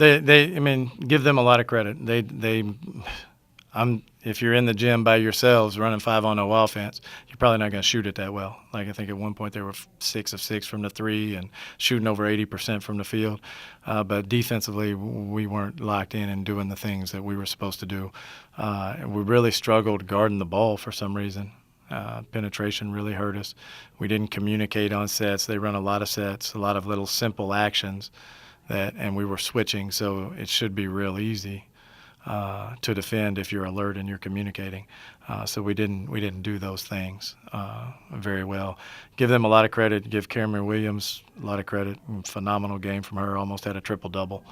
I mean, give them a lot of credit. If you're in the gym by yourselves running 5-on-0 offense, you're probably not going to shoot it that well. Like I think at one point they were 6 of 6 from the three and shooting over 80% from the field. But defensively, we weren't locked in and doing the things that we were supposed to do. We really struggled guarding the ball for some reason. Penetration really hurt us. We didn't communicate on sets. They run a lot of sets, a lot of little simple actions and we were switching, so it should be real easy to defend if you're alert and you're communicating. So we didn't do those things very well. Give them a lot of credit. Give Cameron Williams a lot of credit. Phenomenal game from her. Almost had a triple-double.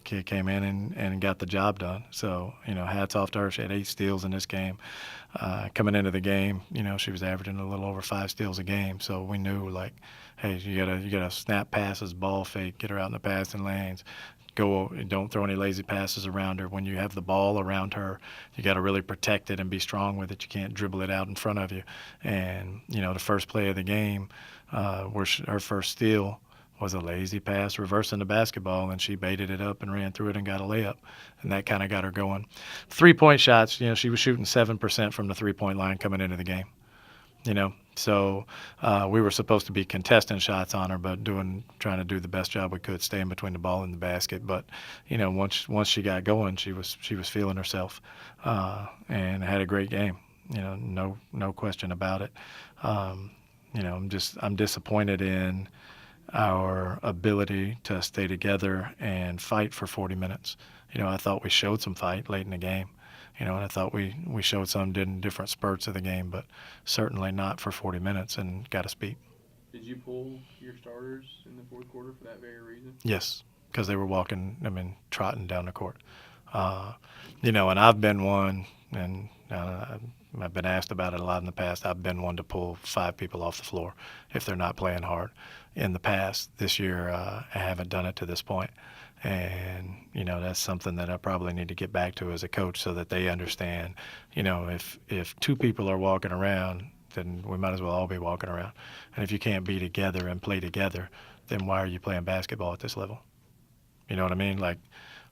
Kid came in and got the job done. So, hats off to her. She had 8 steals in this game. Coming into the game, she was averaging a little over 5 steals a game. So we knew, like, hey, you gotta snap passes, ball fake, get her out in the passing lanes. Don't throw any lazy passes around her. When you have the ball around her, you got to really protect it and be strong with it. You can't dribble it out in front of you. And, the first play of the game, her first steal was a lazy pass reversing the basketball, and she baited it up and ran through it and got a layup. And that kind of got her going. 3-point shots, she was shooting 7% from the 3-point line coming into the game. So we were supposed to be contesting shots on her, but trying to do the best job we could, staying between the ball and the basket. But once she got going, she was feeling herself, and had a great game. No question about it. I'm disappointed in our ability to stay together and fight for 40 minutes. I thought we showed some fight late in the game. And I thought we showed some in different spurts of the game, but certainly not for 40 minutes and got us beat. Did you pull your starters in the fourth quarter for that very reason? Yes, because they were trotting down the court. And I've been one, and I've been asked about it a lot in the past. I've been one to pull 5 people off the floor if they're not playing hard. In the past, this year, I haven't done it to this point. And, that's something that I probably need to get back to as a coach so that they understand, if 2 people are walking around, then we might as well all be walking around. And if you can't be together and play together, then why are you playing basketball at this level? You know what I mean?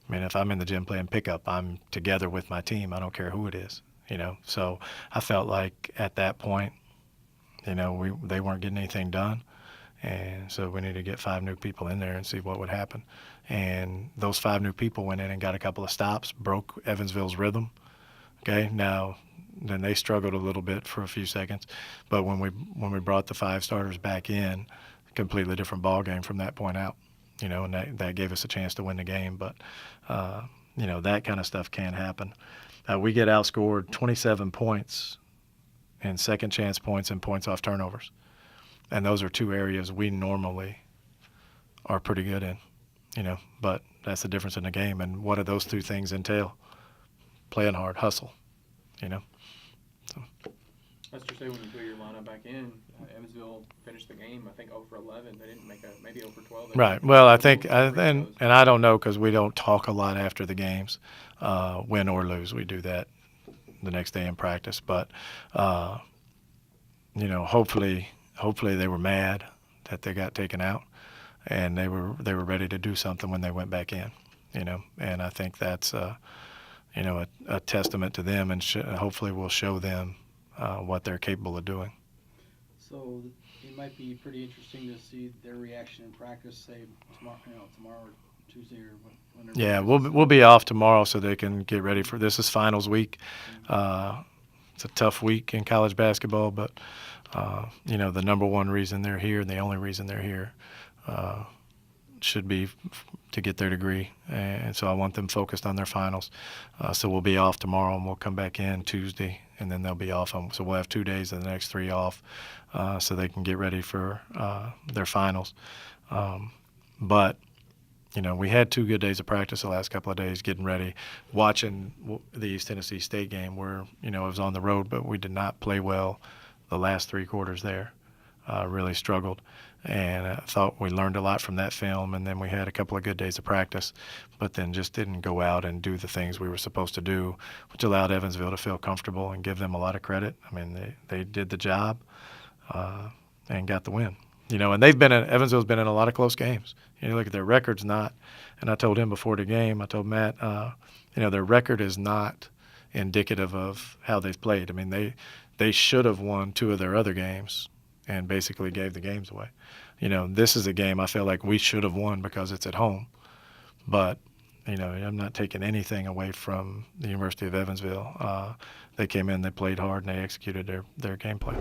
If I'm in the gym playing pickup, I'm together with my team. I don't care who it is, So I felt like at that point, they weren't getting anything done. And so we need to get 5 new people in there and see what would happen. And those 5 new people went in and got a couple of stops, broke Evansville's rhythm. Okay, now then they struggled a little bit for a few seconds, but when we brought the 5 starters back in, completely different ball game from that point out. And that gave us a chance to win the game. But that kind of stuff can happen. We get outscored 27 points in second chance points and points off turnovers. And those are 2 areas we normally are pretty good in, but that's the difference in the game. And what do those 2 things entail? Playing hard, hustle, So. Let's just say when you put your lineup back in, Evansville finished the game, I think 0 for 11. They didn't make maybe 0 for 12. Right. Well, I think, and I don't know because we don't talk a lot after the games, win or lose. We do that the next day in practice. But, hopefully they were mad that they got taken out, and they were ready to do something when they went back in, and I think that's a testament to them, and hopefully will show them what they're capable of doing. So it might be pretty interesting to see their reaction in practice, say tomorrow or Tuesday or whenever. Yeah, we'll be off tomorrow so they can get ready for this. Is finals week. It's a tough week in college basketball, but the number one reason they're here and the only reason they're here should be to get their degree. And so I want them focused on their finals. So we'll be off tomorrow, and we'll come back in Tuesday, and then they'll be off. So we'll have 2 days of the next 3 off so they can get ready for their finals. But we had 2 good days of practice the last couple of days getting ready, watching the East Tennessee State game where, it was on the road, but we did not play well the last 3 quarters there. Really struggled. And I thought we learned a lot from that film, and then we had a couple of good days of practice, but then just didn't go out and do the things we were supposed to do, which allowed Evansville to feel comfortable and give them a lot of credit. I mean, they did the job and got the win. And Evansville's been in a lot of close games. You look at their record's not, and I told him before the game, I told Matt, their record is not indicative of how they've played. I mean, they should have won 2 of their other games and basically gave the games away. This is a game I feel like we should have won because it's at home. But, I'm not taking anything away from the University of Evansville. They came in, they played hard, and they executed their game plan.